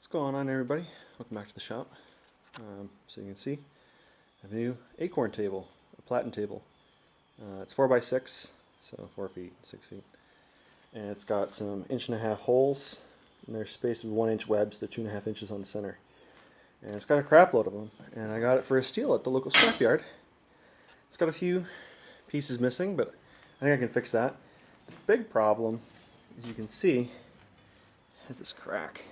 What's going on, everybody? Welcome back to the shop. So you can see, I have a new Acorn table, a Platen table. It's 4x6, so 4 feet, 6 feet. And it's got some 1.5-inch holes, and they're spaced with 1-inch webs. They're 2.5 inches on the center. And it's got a crap load of them. And I got it for a steal at the local scrapyard. It's got a few pieces missing, but I think I can fix that. The big problem, as you can see, has this crack.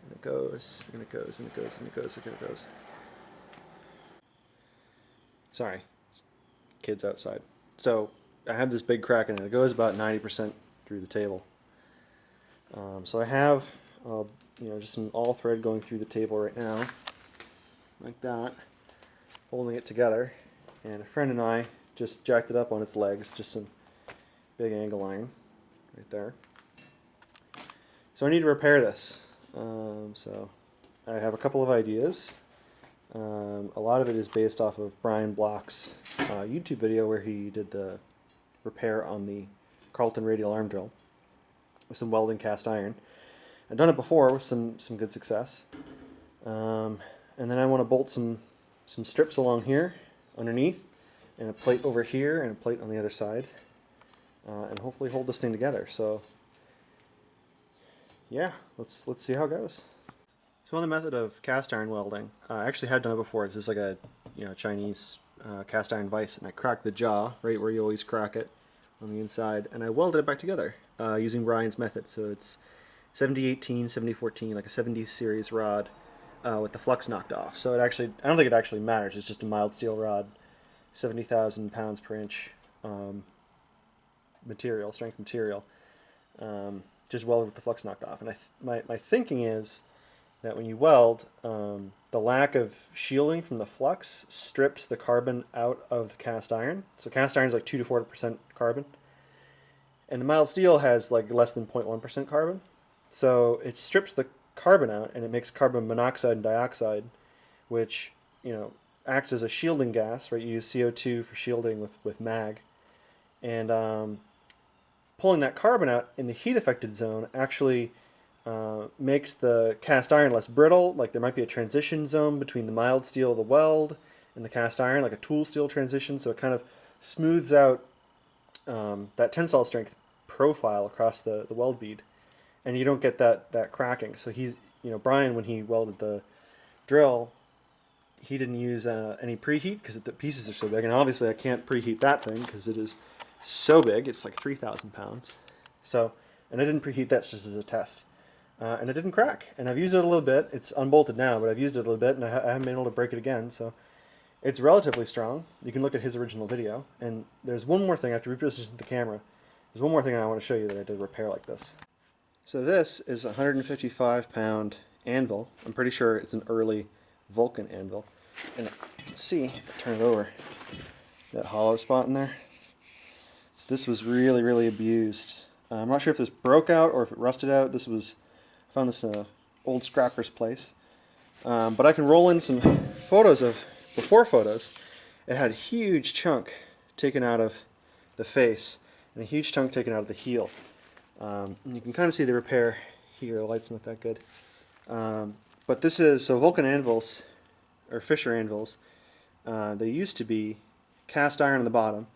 And it goes, and it goes, and it goes, and it goes, and it goes. Sorry, kids outside. So I have this big crack in it. It goes about 90% through the table. So I have, just some all thread going through the table right now, like that, holding it together. And a friend and I just jacked it up on its legs, just some big angle iron right there. So I need to repair this. So I have a couple of ideas. A lot of it is based off of Brian Block's YouTube video where he did the repair on the Carlton radial arm drill with some welding cast iron. I've done it before with some good success. And then I want to bolt some strips along here underneath, and a plate over here, and a plate on the other side, and hopefully hold this thing together. So yeah, let's see how it goes. So on the method of cast iron welding, I actually had done it before. It's just like a Chinese cast iron vise, and I cracked the jaw right where you always crack it on the inside, and I welded it back together using Brian's method. So it's 7018, 7014, like a 70 series rod with the flux knocked off. So it actually, I don't think it actually matters. It's just a mild steel rod, 70,000 pounds per inch material, strength material. Just welded with the flux knocked off. And my thinking is that when you weld, the lack of shielding from the flux strips the carbon out of the cast iron. So cast iron is like 2 to 4% carbon. And the mild steel has like less than 0.1% carbon. So it strips the carbon out, and it makes carbon monoxide and dioxide, which acts as a shielding gas. Right, you use CO2 for shielding with mag, and pulling that carbon out in the heat affected zone actually makes the cast iron less brittle. Like there might be a transition zone between the mild steel of the weld and the cast iron, like a tool steel transition. So it kind of smooths out that tensile strength profile across the weld bead, and you don't get that cracking. So Brian, when he welded the drill, he didn't use any preheat because the pieces are so big, and obviously I can't preheat that thing because it is so big. It's like 3,000 pounds. So, and I didn't preheat that just as a test. And it didn't crack. And I've used it a little bit. It's unbolted now, but I've used it a little bit, and I haven't been able to break it again. So it's relatively strong. You can look at his original video. And there's one more thing. I have to reposition the camera. There's one more thing I want to show you that I did repair like this. So this is a 155-pound anvil. I'm pretty sure it's an early Vulcan anvil. And you can see, if I turn it over, that hollow spot in there. So this was really, really abused. I'm not sure if this broke out or if it rusted out. I found this in an old scrapper's place. But I can roll in some photos of before photos. It had a huge chunk taken out of the face and a huge chunk taken out of the heel. And you can kind of see the repair here. The light's not that good. But this is, so Vulcan anvils, or Fisher anvils, they used to be cast iron on the bottom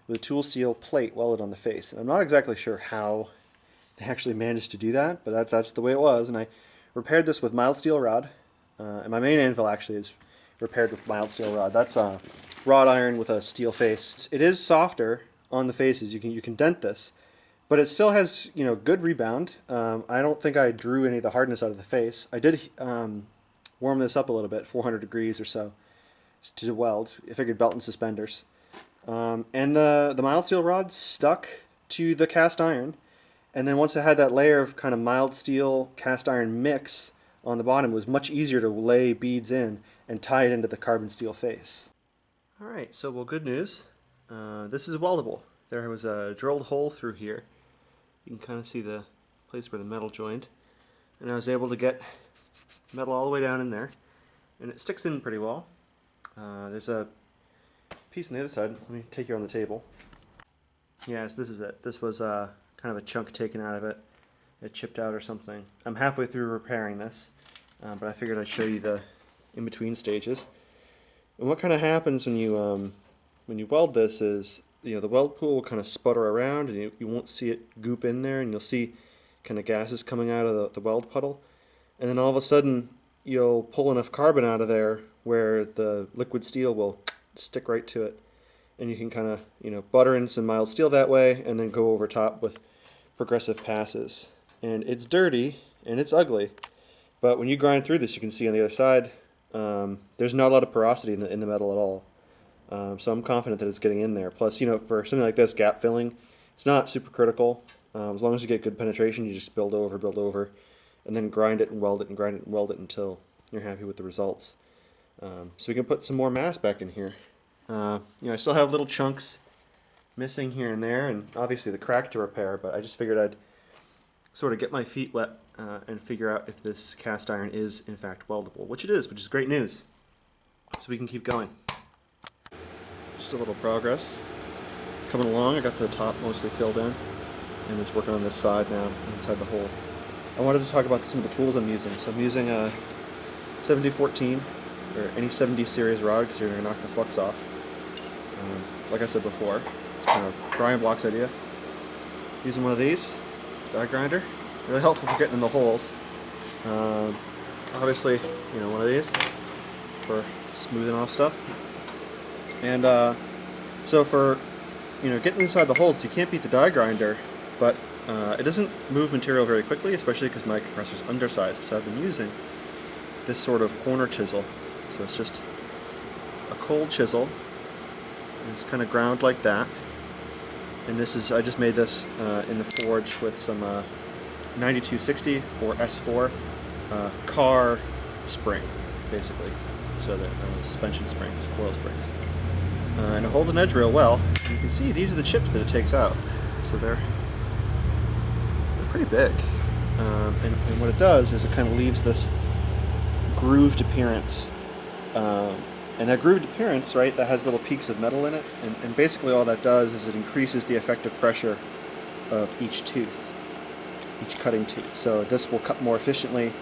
with a tool steel plate welded on the face. And I'm not exactly sure how they actually managed to do that, but that's the way it was. And I repaired this with mild steel rod. And my main anvil actually is repaired with mild steel rod. That's wrought iron with a steel face. It is softer on the faces. You can dent this, but it still has good rebound. I don't think I drew any of the hardness out of the face. I did warm this up a little bit, 400 degrees or so, to weld. I figured belt and suspenders. And the mild steel rod stuck to the cast iron. And then once I had that layer of kind of mild steel cast iron mix on the bottom, it was much easier to lay beads in and tie it into the carbon steel face. Alright, so good news. This is weldable. There was a drilled hole through here. You can kind of see the place where the metal joined. And I was able to get metal all the way down in there. And it sticks in pretty well. There's a piece on the other side. Let me take you on the table. Yes, this is it. This was kind of a chunk taken out of it. it chipped out or something. I'm halfway through repairing this, but I figured I'd show you the in-between stages. And what kind of happens when you weld this is, the weld pool will kind of sputter around, and you won't see it goop in there, and you'll see kind of gases coming out of the weld puddle. And then all of a sudden, you'll pull enough carbon out of there where the liquid steel will stick right to it. And you can kind of, butter in some mild steel that way, and then go over top with progressive passes. And it's dirty, and it's ugly. But when you grind through this, you can see on the other side, there's not a lot of porosity in the metal at all. So I'm confident that it's getting in there. Plus, for something like this, gap filling, it's not super critical. As long as you get good penetration, you just build over, and then grind it and weld it and grind it and weld it until you're happy with the results. So we can put some more mass back in here. I still have little chunks missing here and there, and obviously the crack to repair, but I just figured I'd sort of get my feet wet and figure out if this cast iron is in fact weldable, which it is, which is great news. So we can keep going. Just a little progress. Coming along, I got the top mostly filled in, and just working on this side now, inside the hole. I wanted to talk about some of the tools I'm using. So I'm using a 7014, or any 70 series rod, because you're going to knock the flux off. Like I said before, it's kind of Brian Block's idea. Using one of these, die grinder, really helpful for getting in the holes. Obviously, one of these for smoothing off stuff. And so for getting inside the holes, you can't beat the die grinder, but it doesn't move material very quickly, especially because my compressor's undersized. So I've been using this sort of corner chisel. So it's just a cold chisel, and it's kind of ground like that. And I just made this in the forge with some 9260 or S4 car spring, basically. So the suspension springs, coil springs. And it holds an edge real well. You can see these are the chips that it takes out. So they're pretty big. And what it does is it kind of leaves this grooved appearance. And that grooved appearance, right, that has little peaks of metal in it. And basically all that does is it increases the effective pressure of each tooth, each cutting tooth. So this will cut more efficiently,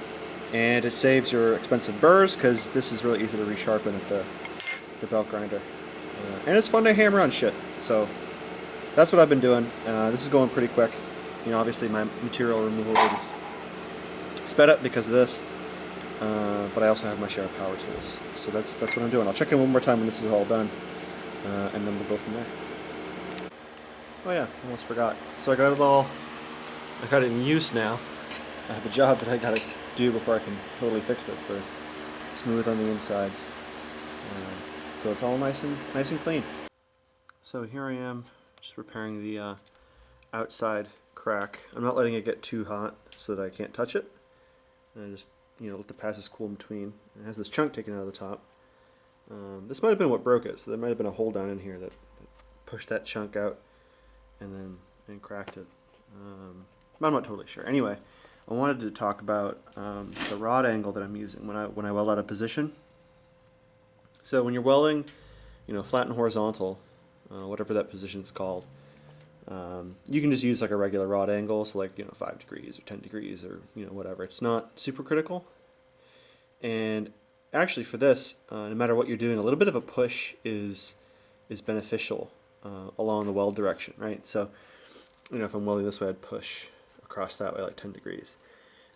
and it saves your expensive burrs because this is really easy to resharpen at the belt grinder. And it's fun to hammer on shit. So that's what I've been doing. This is going pretty quick. Obviously my material removal rate is sped up because of this, but I also have my share of power tools. So that's what I'm doing. I'll check in one more time when this is all done, and then we'll go from there. Oh yeah, almost forgot. So I got it in use now. I have a job that I gotta do before I can totally fix this, but it's smooth on the insides. So it's all nice and clean. So here I am, just repairing the outside crack. I'm not letting it get too hot so that I can't touch it. And I just let the passes cool in between. It has this chunk taken out of the top. This might have been what broke it, so there might have been a hole down in here that pushed that chunk out and cracked it. I'm not totally sure. Anyway, I wanted to talk about the rod angle that I'm using when I weld out of position. So when you're welding, flat and horizontal, whatever that position's called, you can just use like a regular rod angle, so like 5 degrees or 10 degrees or whatever. It's not super critical. And actually for this, no matter what you're doing, a little bit of a push is beneficial along the weld direction, right? So if I'm welding this way, I'd push across that way like 10 degrees.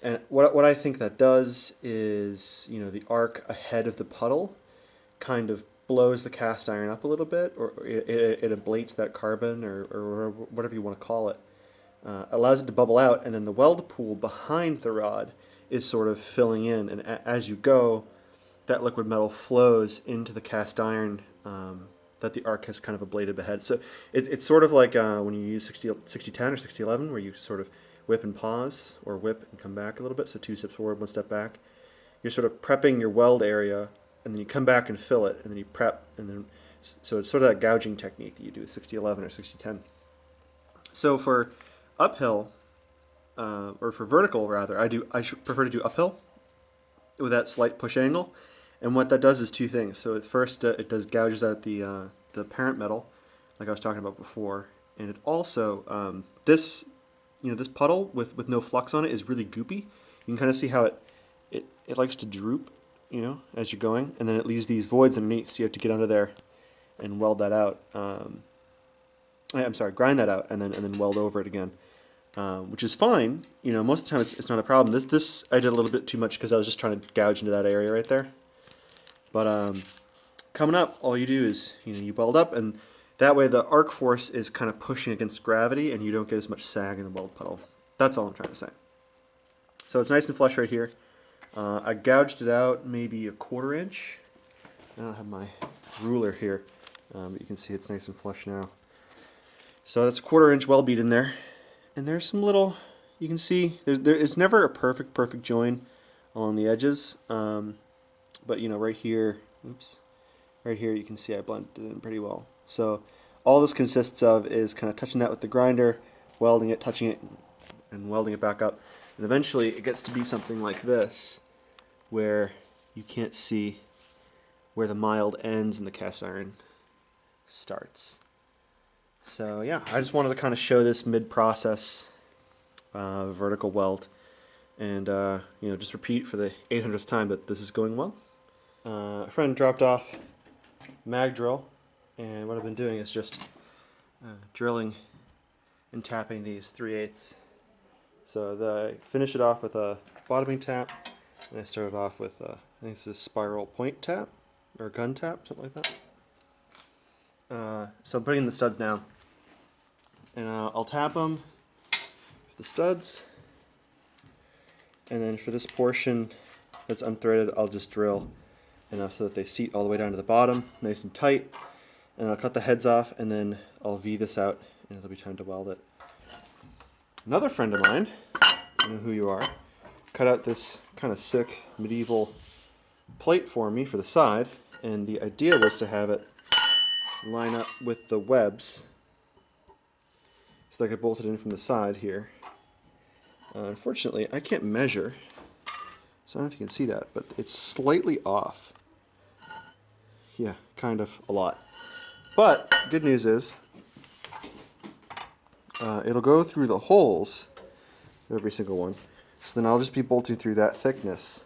And what I think that does is the arc ahead of the puddle kind of blows the cast iron up a little bit, or it ablates that carbon, or whatever you want to call it. Allows it to bubble out, and then the weld pool behind the rod is sort of filling in, and as you go, that liquid metal flows into the cast iron that the arc has kind of ablated ahead. So it's sort of like when you use 6010 or 6011, where you sort of whip and pause, or whip and come back a little bit, so 2 steps forward, 1 step back. You're sort of prepping your weld area, and then you come back and fill it, and then you prep, and then so it's sort of that gouging technique that you do with 6011 or 6010. So for uphill, or for vertical rather, I prefer to do uphill with that slight push angle, and what that does is 2 things. So at first, it gouges out the parent metal, like I was talking about before, and it also this this puddle with no flux on it is really goopy. You can kind of see how it likes to droop, as you're going, and then it leaves these voids underneath, so you have to get under there and weld that out. I'm sorry, grind that out and then weld over it again, which is fine. Most of the time it's not a problem. This I did a little bit too much because I was just trying to gouge into that area right there. But coming up, all you do is you weld up, and that way the arc force is kind of pushing against gravity, and you don't get as much sag in the weld puddle. That's all I'm trying to say. So it's nice and flush right here. I gouged it out maybe a 1/4 inch. I don't have my ruler here, but you can see it's nice and flush now. So that's a 1/4 inch weld bead in there, and there's some little, you can see it's never a perfect join along the edges, but right here, right here you can see I blended it in pretty well. So all this consists of is kind of touching that with the grinder, welding it, touching it, and welding it back up, and eventually it gets to be something like this, where you can't see where the mild ends and the cast iron starts. So yeah, I just wanted to kind of show this mid-process vertical weld, and just repeat for the 800th time that this is going well. A friend dropped off mag drill, and what I've been doing is just drilling and tapping these 3/8. So I finish it off with a bottoming tap, and I started off with I think it's a spiral point tap or gun tap, something like that. So I'm putting the studs down, and I'll tap them for the studs, and then for this portion that's unthreaded, I'll just drill enough so that they seat all the way down to the bottom, nice and tight, and I'll cut the heads off, and then I'll V this out, and it'll be time to weld it. Another friend of mine, I know who you are, cut out this kind of sick medieval plate for me for the side, and the idea was to have it line up with the webs so that I could bolt it in from the side here. Unfortunately, I can't measure, so I don't know if you can see that, but it's slightly off. Yeah, kind of a lot. But good news is it'll go through the holes, every single one. So then I'll just be bolting through that thickness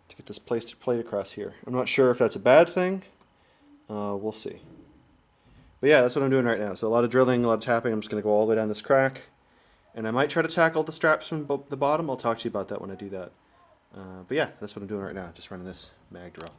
to get this plate across here. I'm not sure if that's a bad thing. We'll see. But yeah, that's what I'm doing right now. So a lot of drilling, a lot of tapping. I'm just going to go all the way down this crack. And I might try to tackle the straps from the bottom. I'll talk to you about that when I do that. But yeah, that's what I'm doing right now, just running this mag drill.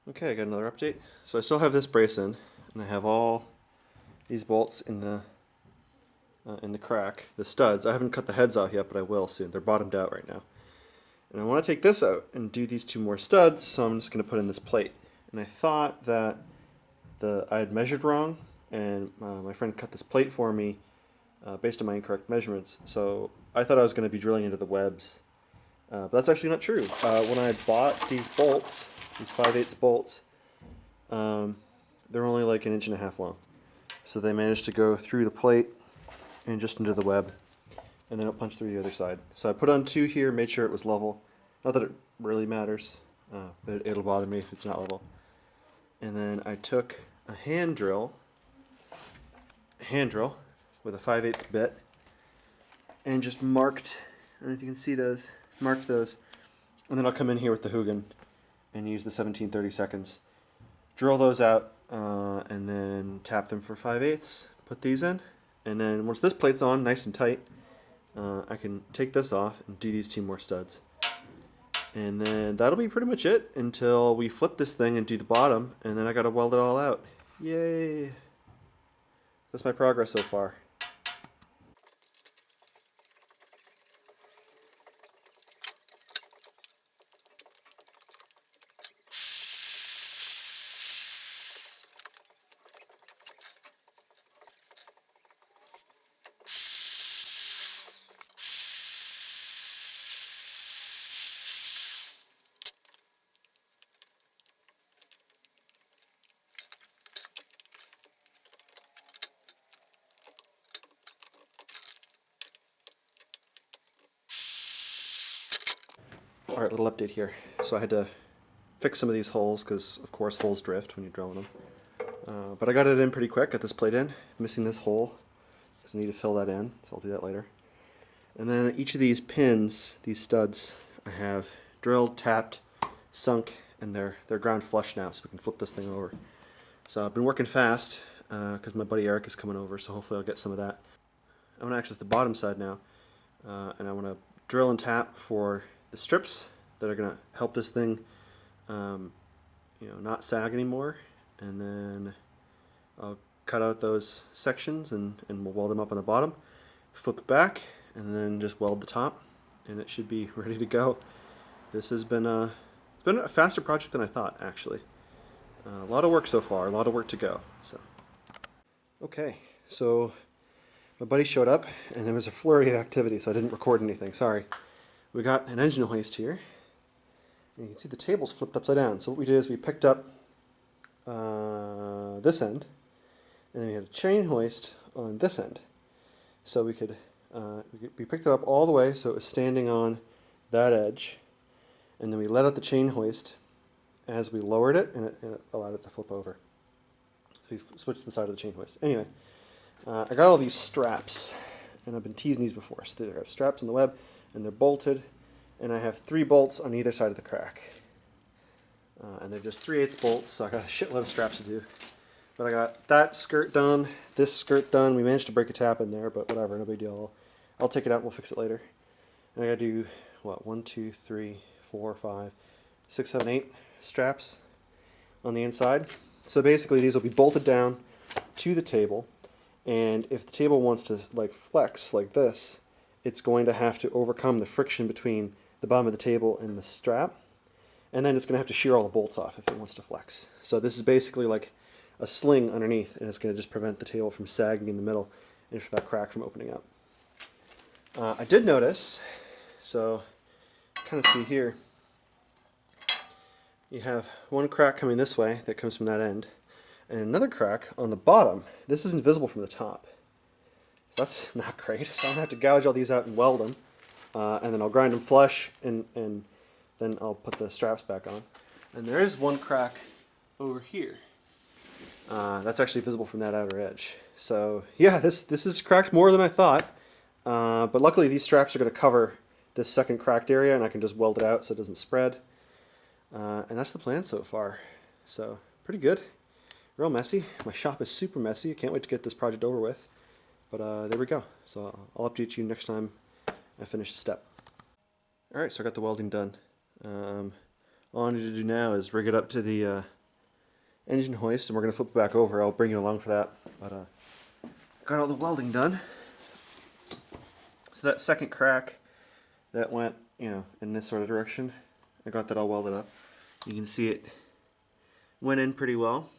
Okay, I got another update. So I still have this brace in, and I have all these bolts in the crack, the studs. I haven't cut the heads off yet, but I will soon. They're bottomed out right now. And I want to take this out and do these 2 more studs, so I'm just going to put in this plate. And I thought that I had measured wrong, and my friend cut this plate for me based on my incorrect measurements. So I thought I was going to be drilling into the webs. But that's actually not true. When I bought these bolts, these 5/8 bolts, they're only like 1.5 inches long. So they managed to go through the plate and just into the web, and then it'll punch through the other side. So I put on 2 here, made sure it was level. Not that it really matters, but it'll bother me if it's not level. And then I took a hand drill with a 5/8 bit, and just marked, I don't know if you can see those, marked those, and then I'll come in here with the Hugin and use the 17/32, drill those out, and then tap them for 5/8, put these in, and then once this plate's on nice and tight, I can take this off and do these 2 more studs. And then that'll be pretty much it until we flip this thing and do the bottom, and then I gotta weld it all out. Yay! That's my progress so far. Alright, little update here. So I had to fix some of these holes because, of course, holes drift when you're drilling them. But I got it in pretty quick, got this plate in. Missing this hole because I need to fill that in, so I'll do that later. And then each of these pins, these studs, I have drilled, tapped, sunk, and they're ground flush now, so we can flip this thing over. So I've been working fast because my buddy Eric is coming over, so hopefully I'll get some of that. I want to access the bottom side now, and I want to drill and tap for the strips that are going to help this thing not sag anymore, and then I'll cut out those sections and we'll weld them up on the bottom, flip it back, and then just weld the top, and it should be ready to go. This has been it's been a faster project than I thought, actually. A lot of work so far, a lot of work to go. So okay, so my buddy showed up and it was a flurry of activity, so I didn't record anything, sorry. We got an engine hoist here, and you can see the table's flipped upside down. So what we did is we picked up this end, and then we had a chain hoist on this end. So we picked it up all the way so it was standing on that edge, and then we let out the chain hoist as we lowered it, and it allowed it to flip over. So we switched the side of the chain hoist. Anyway, I got all these straps, and I've been teasing these before. So there are straps in the web, and they're bolted, and I have 3 bolts on either side of the crack. And they're just 3/8 bolts, so I got a shitload of straps to do. But I got that skirt done, this skirt done. We managed to break a tap in there, but whatever, no big deal. I'll take it out and we'll fix it later. And I gotta do, what, 1, 2, 3, 4, 5, 6, 7, 8 straps on the inside. So basically these will be bolted down to the table, and if the table wants to like flex like this, it's going to have to overcome the friction between the bottom of the table and the strap, and then it's going to have to shear all the bolts off if it wants to flex. So this is basically like a sling underneath, and it's going to just prevent the table from sagging in the middle and for that crack from opening up. I did notice, so kind of see here, you have one crack coming this way that comes from that end, and another crack on the bottom. This isn't visible from the top. That's not great, so I'm going to have to gouge all these out and weld them, and then I'll grind them flush, and then I'll put the straps back on. And there is one crack over here. That's actually visible from that outer edge. So yeah, this is cracked more than I thought, but luckily these straps are going to cover this second cracked area, and I can just weld it out so it doesn't spread. And that's the plan so far. So pretty good. Real messy. My shop is super messy. I can't wait to get this project over with. But there we go. So I'll update you next time I finish the step. Alright, so I got the welding done. All I need to do now is rig it up to the engine hoist, and we're going to flip it back over. I'll bring you along for that. But got all the welding done. So that second crack that went, in this sort of direction, I got that all welded up. You can see it went in pretty well.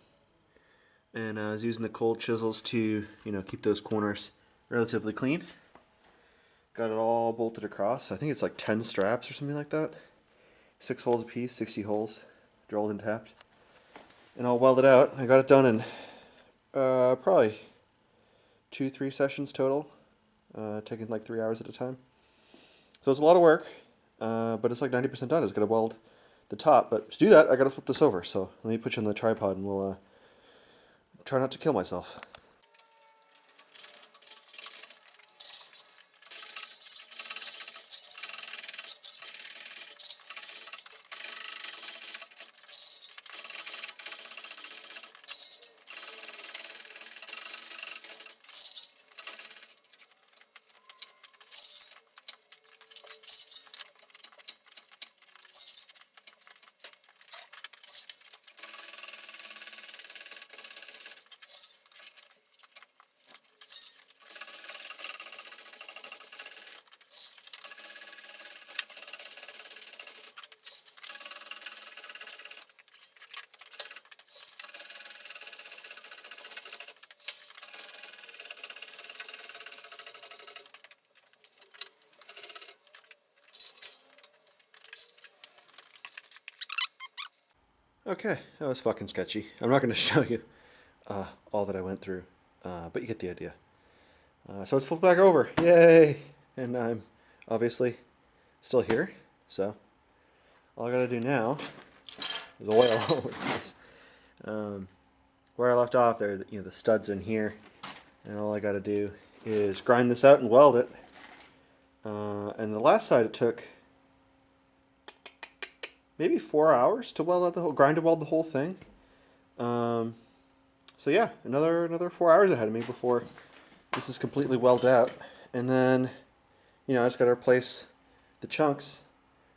And I was using the cold chisels to, keep those corners relatively clean. Got it all bolted across. I think it's like 10 straps or something like that. 6 holes a piece, 60 holes, drilled and tapped. And all welded out. I got it done in probably 2-3 sessions total, taking like 3 hours at a time. So it's a lot of work, but it's like 90% done. It's got to weld the top, but to do that, I got to flip this over. So let me put you on the tripod, and we'll try not to kill myself. Okay, that was fucking sketchy. I'm not going to show you all that I went through, but you get the idea. So let's flip back over. Yay! And I'm obviously still here, so all I gotta do now is oil all over the place. Where I left off, there, the studs in here, and all I gotta do is grind this out and weld it. And the last side it took maybe 4 hours to weld out grind and weld the whole thing. So yeah, another 4 hours ahead of me before this is completely welded out. And then, I just gotta replace the chunks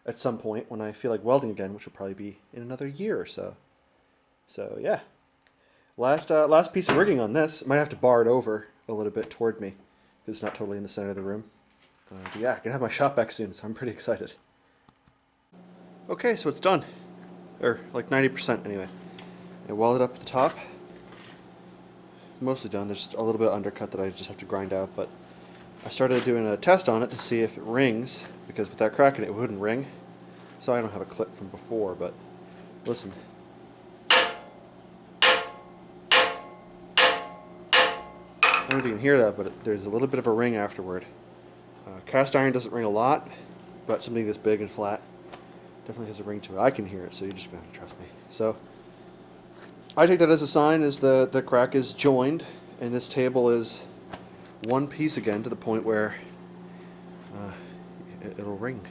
at some point when I feel like welding again, which will probably be in another year or so. So yeah, last piece of rigging on this. Might have to bar it over a little bit toward me because it's not totally in the center of the room. But yeah, I can have my shop back soon, so I'm pretty excited. Okay, so it's done, or like 90% anyway. I welded up at the top. Mostly done. There's a little bit of undercut that I just have to grind out, but I started doing a test on it to see if it rings, because with that crack in it, it wouldn't ring. So I don't have a clip from before, but listen. I don't know if you can hear that, but there's a little bit of a ring afterward. Cast iron doesn't ring a lot, but something this big and flat definitely has a ring to it. I can hear it, so you're just going to have to trust me. So I take that as a sign as the crack is joined, and this table is one piece again to the point where it'll ring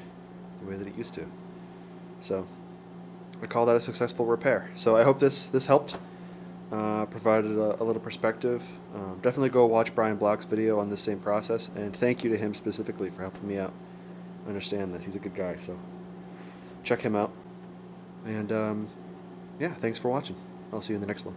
the way that it used to. So I call that a successful repair. So I hope this helped, provided a little perspective. Definitely go watch Brian Block's video on this same process, and thank you to him specifically for helping me out. I understand that he's a good guy, so check him out. And yeah, thanks for watching. I'll see you in the next one.